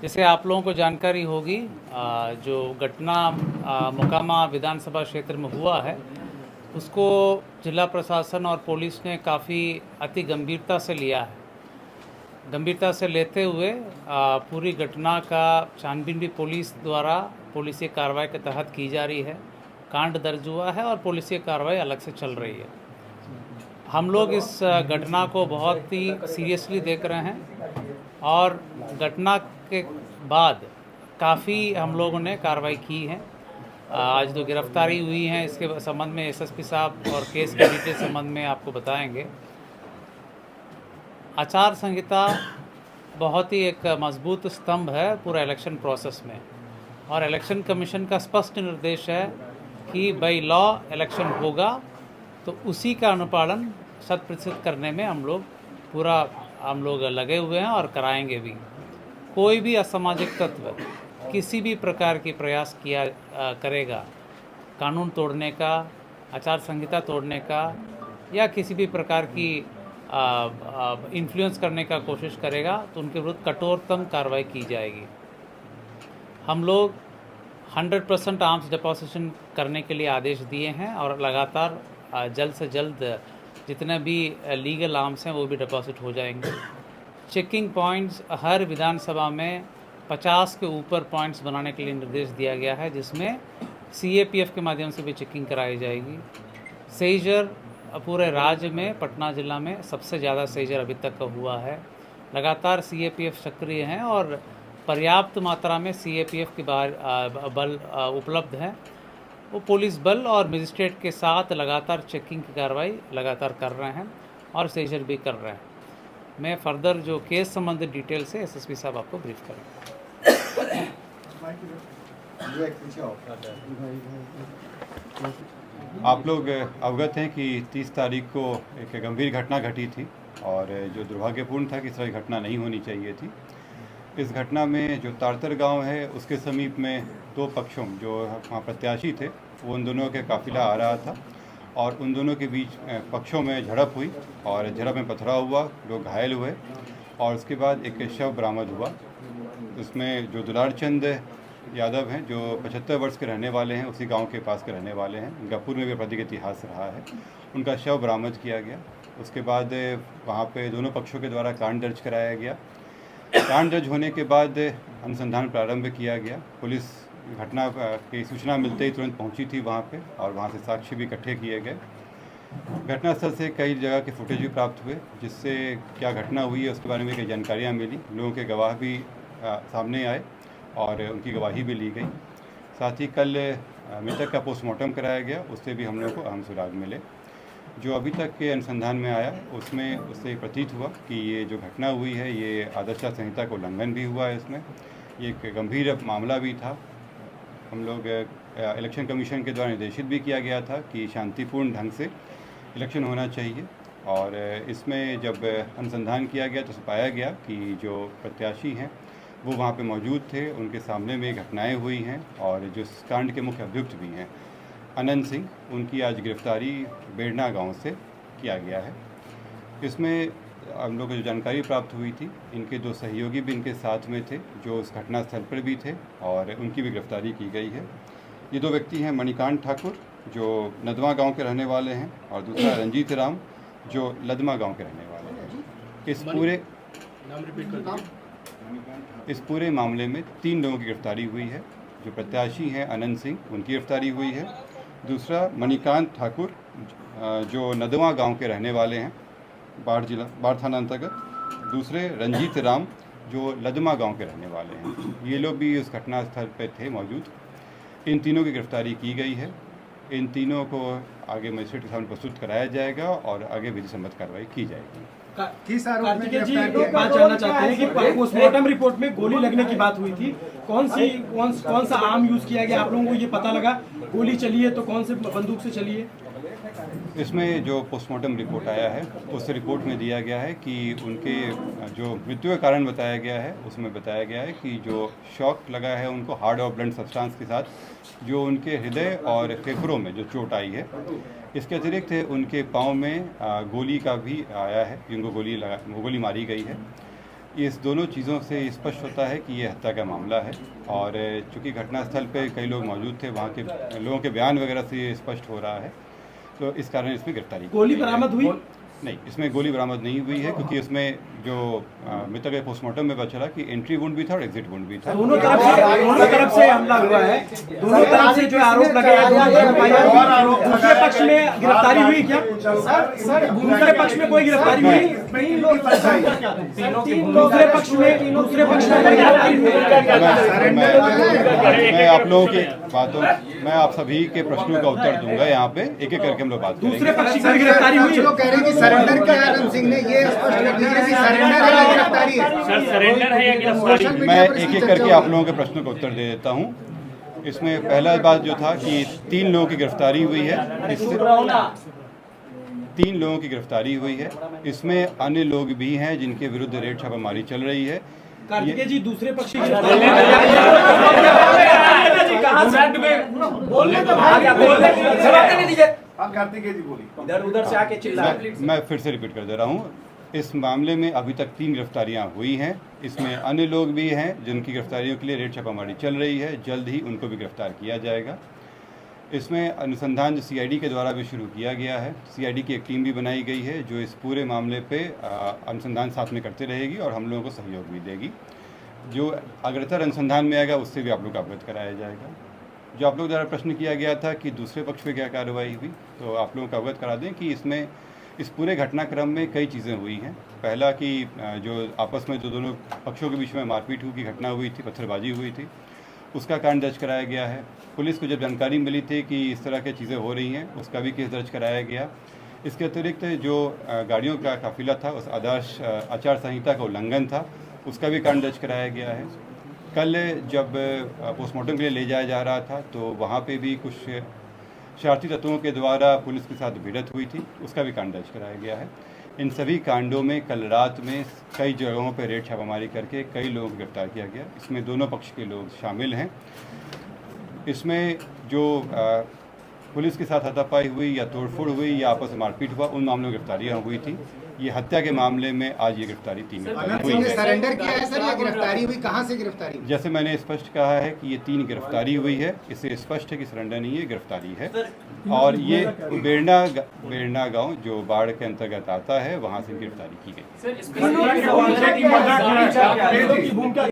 जैसे आप लोगों को जानकारी होगी, जो घटना मोकामा विधानसभा क्षेत्र में हुआ है उसको जिला प्रशासन और पुलिस ने काफ़ी अति गंभीरता से लिया है। गंभीरता से लेते हुए पूरी घटना का छानबीन भी पुलिस द्वारा पुलिसिय कार्रवाई के तहत की जा रही है। कांड दर्ज हुआ है और पुलिसिय कार्रवाई अलग से चल रही है। हम लोग इस घटना को बहुत ही सीरियसली देख रहे हैं और घटना के बाद काफ़ी हम लोगों ने कार्रवाई की है। आज जो गिरफ्तारी हुई है इसके संबंध में एसएसपी साहब और केस के डिटेल संबंध में आपको बताएंगे। आचार संहिता बहुत ही एक मजबूत स्तंभ है पूरा इलेक्शन प्रोसेस में, और इलेक्शन कमीशन का स्पष्ट निर्देश है कि बाई लॉ इलेक्शन होगा तो उसी का अनुपालन 100% करने में हम लोग लगे हुए हैं और कराएंगे भी। कोई भी असामाजिक तत्व किसी भी प्रकार की प्रयास किया करेगा कानून तोड़ने का, आचार संहिता तोड़ने का, या किसी भी प्रकार की इन्फ्लुएंस करने का कोशिश करेगा तो उनके विरुद्ध कठोरतम कार्रवाई की जाएगी। हम लोग 100% आर्म्स डिपोजिशन करने के लिए आदेश दिए हैं और लगातार जल्द से जल्द जितने भी लीगल आर्म्स हैं वो भी डिपॉजिट हो जाएंगे। चेकिंग पॉइंट्स हर विधानसभा में 50 के ऊपर पॉइंट्स बनाने के लिए निर्देश दिया गया है, जिसमें सीएपीएफ के माध्यम से भी चेकिंग कराई जाएगी। सेजर पूरे राज्य में पटना जिला में सबसे ज़्यादा सेजर अभी तक का हुआ है। लगातार सीएपीएफ सक्रिय हैं और पर्याप्त मात्रा में सीएपीएफ के बल उपलब्ध हैं। वो पुलिस बल और मजिस्ट्रेट के साथ लगातार चेकिंग की कार्रवाई लगातार कर रहे हैं और सेजर भी कर रहे हैं। मैं फर्दर जो केस संबंधित डिटेल से एसएसपी साहब आपको ब्रीफ करेंगे। आप लोग अवगत हैं कि 30 तारीख को एक गंभीर घटना घटी थी और जो दुर्भाग्यपूर्ण था कि इस तरह की घटना नहीं होनी चाहिए थी। इस घटना में जो तारतर गांव है उसके समीप में दो पक्षों जो वहाँ प्रत्याशी थे वो उन दोनों के काफिला आ रहा था और उन दोनों के बीच पक्षों में झड़प हुई और झड़प में पथराव हुआ, लोग घायल हुए और उसके बाद एक शव बरामद हुआ। उसमें जो दुलार चंद यादव हैं जो 75 वर्ष के रहने वाले हैं, उसी गांव के पास के रहने वाले हैं, उनका पूर्व में भी आपराधिक इतिहास रहा है, उनका शव बरामद किया गया। उसके बाद वहाँ पे दोनों पक्षों के द्वारा कांड दर्ज कराया गया। कांड दर्ज होने के बाद अनुसंधान प्रारंभ किया गया। पुलिस घटना की सूचना मिलते ही तुरंत पहुंची थी वहाँ पे और वहाँ से साक्ष्य भी इकट्ठे किए गए। घटनास्थल से कई जगह के फुटेज भी प्राप्त हुए जिससे क्या घटना हुई है उसके बारे में कई जानकारियाँ मिली। लोगों के गवाह भी सामने आए और उनकी गवाही भी ली गई। साथ ही कल मृतक का पोस्टमार्टम कराया गया, उससे भी हम लोगों को अहम सुराग मिले। जो अभी तक के अनुसंधान में आया उसमें उससे प्रतीत हुआ कि ये जो घटना हुई है ये आदर्श संहिता का उल्लंघन भी हुआ है। इसमें ये एक गंभीर मामला भी था। हम लोग इलेक्शन कमीशन के द्वारा निर्देशित भी किया गया था कि शांतिपूर्ण ढंग से इलेक्शन होना चाहिए और इसमें जब अनुसंधान किया गया तो पाया गया कि जो प्रत्याशी हैं वो वहाँ पे मौजूद थे, उनके सामने में घटनाएं हुई हैं और जो कांड के मुख्य अभियुक्त भी हैं अनंत सिंह, उनकी आज गिरफ्तारी बेड़ना गांव से किया गया है। इसमें हम लोग को जो जानकारी प्राप्त हुई थी, इनके दो सहयोगी भी इनके साथ में थे जो उस घटनास्थल पर भी थे और उनकी भी गिरफ्तारी की गई है। ये दो व्यक्ति हैं मणिकांत ठाकुर जो नदवा गांव के रहने वाले हैं और दूसरा रंजीत राम जो लदमा गांव के रहने वाले हैं। इस पूरे मामले में 3 लोगों की गिरफ्तारी हुई है। जो प्रत्याशी हैं अनंत सिंह, उनकी गिरफ्तारी हुई है। दूसरा मणिकांत ठाकुर जो नदवा गांव के रहने वाले हैं, बाढ़ थाना अंतर्गत। दूसरे रंजीत राम जो लदमा गांव के रहने वाले हैं। ये लोग भी उस घटनास्थल पर थे मौजूद। इन तीनों की गिरफ्तारी की गई है। इन तीनों को आगे मजिस्ट्रेट के सामने प्रस्तुत कराया जाएगा और आगे विधि सम्मत कार्रवाई की जाएगी। कार्तिकेय जी एक बात जानना चाहते हैं कि पोस्टमार्टम रिपोर्ट में गोली लगने की बात हुई थी, कौन सा आर्म यूज किया गया? आप लोगों को ये पता लगा गोली चली है तो कौन से बंदूक से चली है? इसमें जो पोस्टमार्टम रिपोर्ट आया है उस रिपोर्ट में दिया गया है कि उनके जो मृत्यु का कारण बताया गया है उसमें बताया गया है कि जो शॉक लगा है उनको हार्ड और ब्लंट सब्सटेंस के साथ जो उनके हृदय और फेफड़ों में जो चोट आई है, इसके अतिरिक्त उनके पाँव में गोली का भी आया है, जिनको गोली मारी गई है। इस दोनों चीज़ों से स्पष्ट होता है कि ये हत्या का मामला है। और चूँकि घटनास्थल पे कई लोग मौजूद थे, वहाँ के लोगों के बयान वगैरह से ये स्पष्ट हो रहा है, तो इस कारण इसमें गिरफ्तारी। गोली बरामद हुई? नहीं, इसमें गोली बरामद नहीं हुई है, क्योंकि इसमें जो मृतक के पोस्टमार्टम में पता चला कि एंट्री वुंड भी था और एग्जिट वुंड भी था। दोनों तरफ से हमला हुआ है, दोनों तरफ से जो आरोप लगे हैं, दूसरे पक्ष में गिरफ्तारी हुई क्या? दूसरे पक्ष में कोई गिरफ्तारी हुई? दूसरे पक्ष में गिरफ्तारी हुई? मैं आप लोगों की बातों, मैं आप सभी के प्रश्नों का उत्तर दूंगा। यहाँ पे एक एक करके हम लोग बात करेंगे। दूसरे पक्ष की गिरफ्तारी हुई? लोग कह रहे हैं कि सरेंडर किया है आनंद सिंह ने, ये स्पष्ट कर दीजिए कि सरेंडर है या गिरफ्तारी है? सर सरेंडर है या गिरफ्तारी? मैं एक एक करके आप लोगों के प्रश्नों का उत्तर दे देता हूँ। इसमें पहला बात जो था कि 3 लोगों की गिरफ्तारी हुई है, इससे 3 लोगों की गिरफ्तारी हुई है। इसमें अन्य लोग भी हैं जिनके विरुद्ध रेड छापामारी चल रही है। कार्तिकेय जी, दूसरे पक्ष उधर से आके चिल्ला। मैं फिर से रिपीट कर दे रहा हूँ, इस मामले में अभी तक 3 गिरफ्तारियां हुई हैं। इसमें अन्य लोग भी हैं जिनकी गिरफ्तारियों के लिए रेड छापामारी चल रही है, जल्द ही उनको भी गिरफ्तार किया जाएगा। इसमें अनुसंधान जो CID के द्वारा भी शुरू किया गया है, CID की एक टीम भी बनाई गई है जो इस पूरे मामले पे अनुसंधान साथ में करते रहेगी और हम लोगों को सहयोग भी देगी। जो अग्रतर अनुसंधान में आएगा उससे भी आप लोग को अवगत कराया जाएगा। जो आप लोग द्वारा प्रश्न किया गया था कि दूसरे पक्ष पे क्या कार्रवाई हुई, तो आप लोगों को अवगत करा दें कि इसमें इस पूरे घटनाक्रम में कई चीज़ें हुई हैं। पहला कि जो आपस में जो दोनों पक्षों के बीच में मारपीट की घटना हुई थी, पत्थरबाजी हुई थी, उसका कारण दर्ज कराया गया है। पुलिस को जब जानकारी मिली थी कि इस तरह की चीज़ें हो रही हैं, उसका भी केस दर्ज कराया गया। इसके अतिरिक्त जो गाड़ियों का काफिला था, उस आदर्श आचार संहिता का उल्लंघन था, उसका भी कारण दर्ज कराया गया है। कल जब पोस्टमार्टम के लिए ले जाया जा रहा था, तो वहाँ पे भी कुछ शरारती तत्वों के द्वारा पुलिस के साथ भिड़ंत हुई थी, उसका भी कांड दर्ज कराया गया है। इन सभी कांडों में कल रात में कई जगहों पर रेड छापामारी करके कई लोगों को गिरफ्तार किया गया। इसमें दोनों पक्ष के लोग शामिल हैं। इसमें जो पुलिस के साथ हाथापाई हुई या तोड़फोड़ हुई या आपस में मारपीट हुआ, उन मामलों में गिरफ्तारियाँ हुई थी। ये हत्या के मामले में आज ये गिरफ्तारी 3 हुई है। सरेंडर किया है सर या गिरफ्तारी हुई? कहाँ से गिरफ्तारी हुई? जैसे मैंने स्पष्ट कहा है कि ये 3 गिरफ्तारी हुई है, इससे स्पष्ट है कि सरेंडर नहीं है, गिरफ्तारी है। और ये बेरना गांव जो बाढ़ के अंतर्गत आता है, वहाँ से गिरफ्तारी की गई।